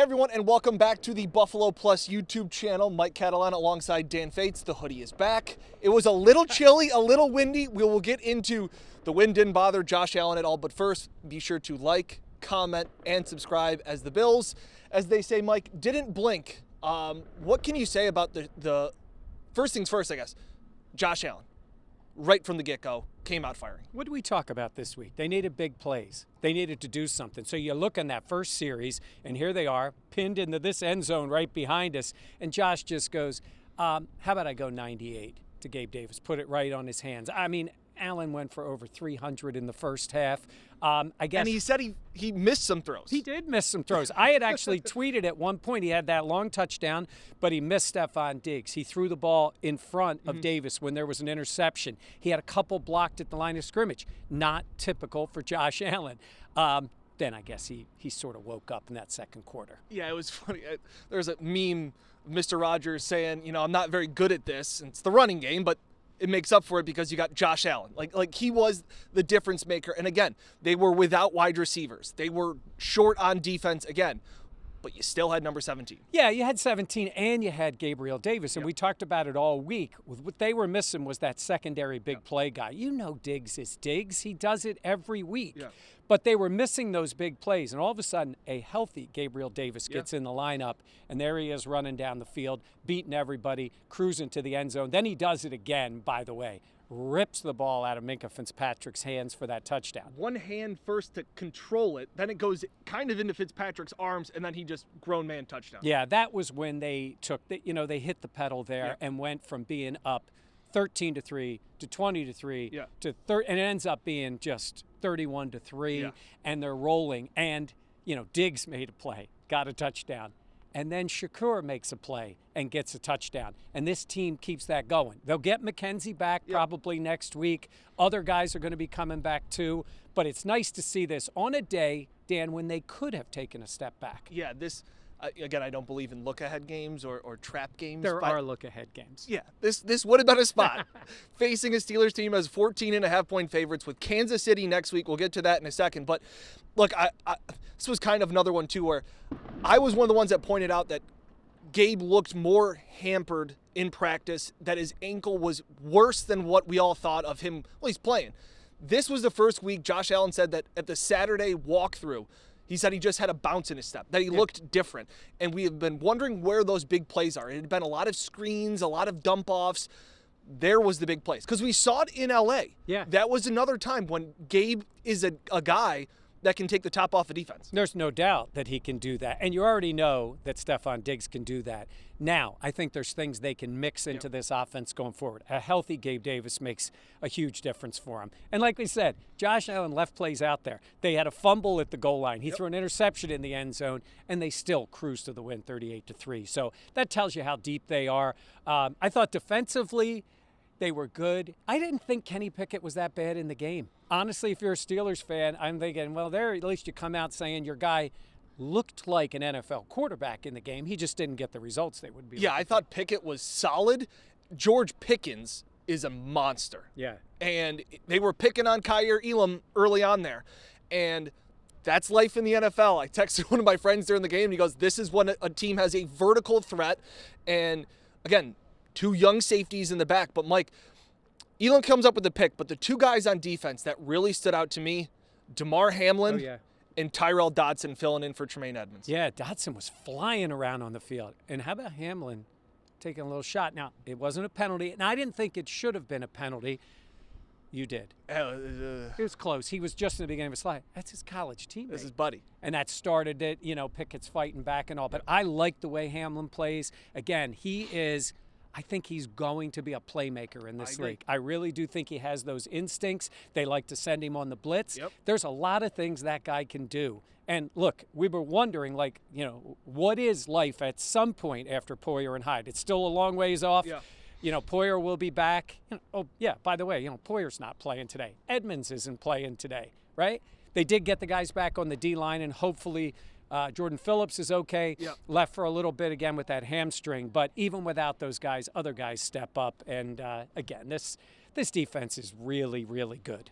everyone, and welcome back to the Buffalo Plus YouTube channel. Mike Catalana alongside Dan Fetes. The hoodie is back. It was a little chilly, a little windy. We will get into the wind didn't bother Josh Allen at all, but first, be sure to like, comment, and subscribe as the Bills, as they say, Mike, didn't blink. What can you say about the first things first, I guess, Josh Allen, right from the get-go, came out firing. What did we talk about this week? They needed big plays. They needed to do something. So you look in that first series, and here they are, pinned into this end zone right behind us, and Josh just goes, how about I go 98 to Gabe Davis, put it right on his hands. I mean, Allen went for over 300 in the first half. I guess. And he said he missed some throws. He did miss some throws. I had actually tweeted at one point he had that long touchdown, but he missed Stephon Diggs. He threw the ball in front of Davis when there was an interception. He had a couple blocked at the line of scrimmage. Not typical for Josh Allen. Then I guess he sort of woke up in that second quarter. Yeah, it was funny. There's a meme, Mr. Rogers saying, I'm not very good at this. And it's the running game, but it makes up for it because you got Josh Allen. Like he was the difference maker. And again, they were without wide receivers. They were short on defense again, but you still had number 17. Yeah, you had 17 and you had Gabriel Davis. And we talked about it all week. What they were missing was that secondary big play guy. You know Diggs is Diggs. He does it every week. Yeah. But they were missing those big plays. And all of a sudden, a healthy Gabriel Davis gets in the lineup. And there he is running down the field, beating everybody, cruising to the end zone. Then he does it again, by the way. Rips the ball out of Minkah Fitzpatrick's hands for that touchdown. One hand first to control it, then it goes kind of into Fitzpatrick's arms, and then he just grown man touchdown. Yeah, that was when they took, they hit the pedal there and went from being up 13-3 to 20-3 to and it ends up being just 31-3, and they're rolling. And Diggs made a play, got a touchdown. And then Shakur makes a play and gets a touchdown. And this team keeps that going. They'll get McKenzie back probably next week. Other guys are going to be coming back too. But it's nice to see this on a day, Dan, when they could have taken a step back. Yeah, this, again, I don't believe in look-ahead games or trap games. There are look-ahead games. Yeah, this would have been a spot. Facing a Steelers team as 14.5-point favorites with Kansas City next week. We'll get to that in a second. But, look, this was kind of another one, too, where I was one of the ones that pointed out that Gabe looked more hampered in practice, that his ankle was worse than what we all thought of him. Well, he's playing. This was the first week Josh Allen said that at the Saturday walkthrough, he said he just had a bounce in his step, that he looked different. And we have been wondering where those big plays are. It had been a lot of screens, a lot of dump-offs. There was the big plays. Because we saw it in L.A. Yeah. That was another time when Gabe is a guy that can take the top off of defense. There's no doubt that he can do that. And you already know that Stephon Diggs can do that. Now, I think there's things they can mix into this offense going forward. A healthy Gabe Davis makes a huge difference for him. And like we said, Josh Allen left plays out there. They had a fumble at the goal line. He threw an interception in the end zone, and they still cruised to the win 38-3. So that tells you how deep they are. I thought defensively, they were good. I didn't think Kenny Pickett was that bad in the game. Honestly, if you're a Steelers fan, I'm thinking, well, there at least you come out saying your guy looked like an NFL quarterback in the game. He just didn't get the results they would be. Yeah, I thought Pickett was solid. George Pickens is a monster. Yeah. And they were picking on Kyer Elam early on there. And that's life in the NFL. I texted one of my friends during the game, and he goes, this is when a team has a vertical threat. And, again, two young safeties in the back. But, Mike, Elam comes up with the pick, but the two guys on defense that really stood out to me, Damar Hamlin and Tyrell Dodson filling in for Tremaine Edmonds. Yeah, Dodson was flying around on the field. And how about Hamlin taking a little shot? Now, it wasn't a penalty, and I didn't think it should have been a penalty. You did. It was close. He was just in the beginning of a slide. That's his college teammate. This is Buddy. And that started it, Pickett's fighting back and all. But I like the way Hamlin plays. Again, I think he's going to be a playmaker in this league. I really do think he has those instincts. They like to send him on the blitz. There's a lot of things that guy can do. And look, we were wondering, what is life at some point after Poyer and Hyde? It's still a long ways off. Poyer will be back. By the way, Poyer's not playing today. Edmonds isn't playing today, right? They did get the guys back on the D-line, and hopefully Jordan Phillips is okay. Left for a little bit again with that hamstring. But even without those guys, other guys step up. And, again, this defense is really, really good.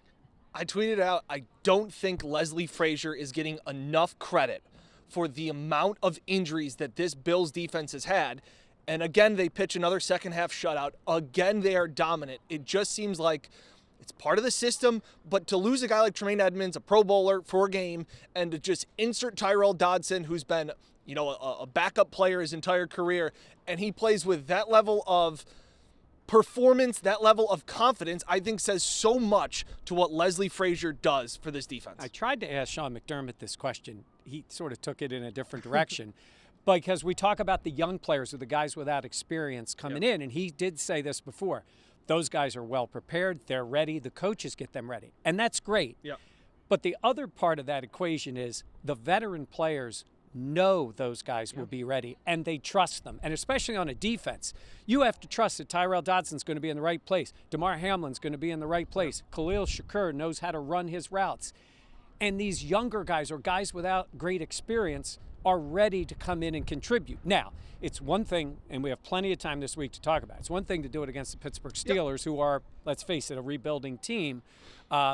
I tweeted out, I don't think Leslie Frazier is getting enough credit for the amount of injuries that this Bills defense has had. And again, they pitch another second half shutout. Again, they are dominant. It just seems like it's part of the system, but to lose a guy like Tremaine Edmonds, a Pro Bowler for a game, and to just insert Tyrel Dodson, who's been, a backup player his entire career, and he plays with that level of performance, that level of confidence, I think says so much to what Leslie Frazier does for this defense. I tried to ask Sean McDermott this question. He sort of took it in a different direction. Because we talk about the young players or the guys without experience coming in, and he did say this before. Those guys are well prepared. They're ready. The coaches get them ready. And that's great. Yep. But the other part of that equation is the veteran players know those guys will be ready, and they trust them. And especially on a defense, you have to trust that Tyrel Dodson's going to be in the right place. DeMar Hamlin's going to be in the right place. Khalil Shakur knows how to run his routes. And these younger guys or guys without great experience are ready to come in and contribute. Now, it's one thing, and we have plenty of time this week to talk about. It's one thing to do it against the Pittsburgh Steelers, who are, let's face it, a rebuilding team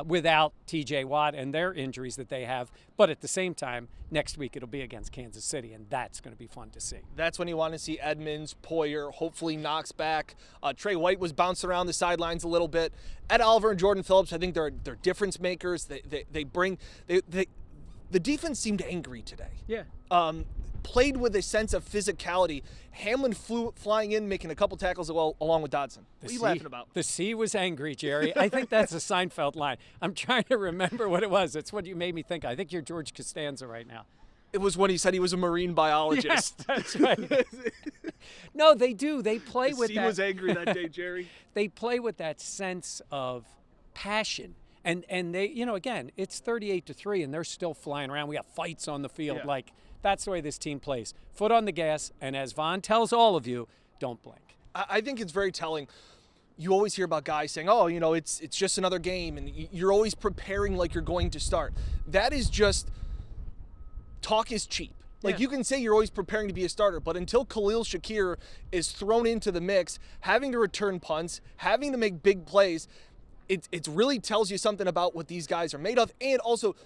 without T.J. Watt and their injuries that they have. But at the same time, next week it'll be against Kansas City, and that's going to be fun to see. That's when you want to see Edmonds, Poyer, hopefully Knox back. Trey White was bouncing around the sidelines a little bit. Ed Oliver and Jordan Phillips, I think they're difference makers. They bring the defense seemed angry today. Yeah. Played with a sense of physicality. Hamlin flying in, making a couple tackles along with Dodson. What are you laughing about? The sea was angry, Jerry. I think that's a Seinfeld line. I'm trying to remember what it was. It's what you made me think. I think you're George Costanza right now. It was when he said he was a marine biologist. Yes, that's right. No, they do. They play with that. The sea was angry that day, Jerry. They play with that sense of passion. And they, again, it's 38-3, and they're still flying around. We have fights on the field. Yeah. That's the way this team plays. Foot on the gas, and as Von tells all of you, don't blink. I think it's very telling. You always hear about guys saying, oh, it's just another game, and you're always preparing like you're going to start. That is just, talk is cheap. You can say you're always preparing to be a starter, but until Khalil Shakir is thrown into the mix, having to return punts, having to make big plays, it really tells you something about what these guys are made of. And also,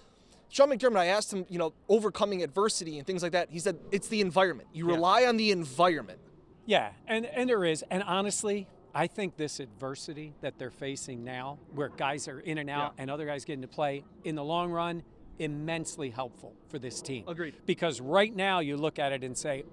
Sean McDermott, I asked him, overcoming adversity and things like that. He said, it's the environment. You rely on the environment. Yeah, and there is. And honestly, I think this adversity that they're facing now, where guys are in and out and other guys getting to play, in the long run, immensely helpful for this team. Agreed. Because right now you look at it and say,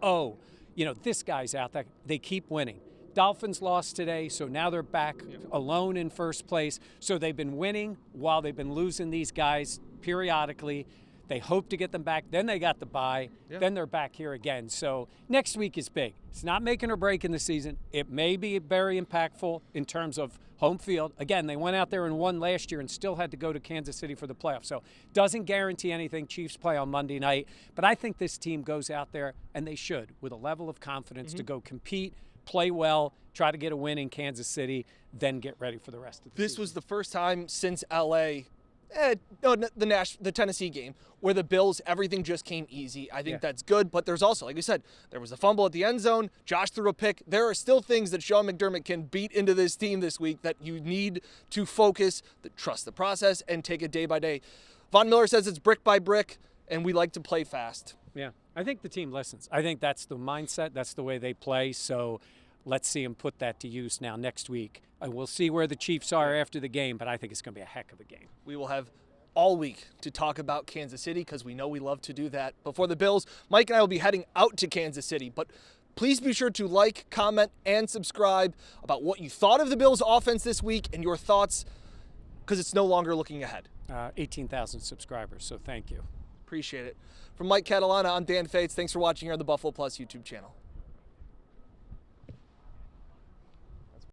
this guy's out there. They keep winning. Dolphins lost today, so now they're back alone in first place. So they've been winning while they've been losing these guys periodically. They hope to get them back. Then they got the bye. Then they're back here again. So next week is big. It's not making or breaking the season. It may be very impactful in terms of home field. Again, they went out there and won last year and still had to go to Kansas City for the playoffs. So doesn't guarantee anything. Chiefs play on Monday night. But I think this team goes out there, and they should, with a level of confidence to go compete, play well, try to get a win in Kansas City, then get ready for the rest of the season. This was the first time since L.A., the Tennessee game, where the Bills, everything just came easy. I think that's good, but there's also, like you said, there was a fumble at the end zone. Josh threw a pick. There are still things that Sean McDermott can beat into this team this week that you need to focus, trust the process, and take it day by day. Von Miller says it's brick by brick, and we like to play fast. Yeah, I think the team listens. I think that's the mindset. That's the way they play. So let's see them put that to use now next week. And we'll see where the Chiefs are after the game, but I think it's going to be a heck of a game. We will have all week to talk about Kansas City because we know we love to do that. Before the Bills, Mike and I will be heading out to Kansas City, but please be sure to like, comment, and subscribe about what you thought of the Bills' offense this week and your thoughts, because it's no longer looking ahead. 18,000 subscribers, so thank you. Appreciate it. From Mike Catalana, I'm Dan Fetes. Thanks for watching here on the Buffalo Plus YouTube channel.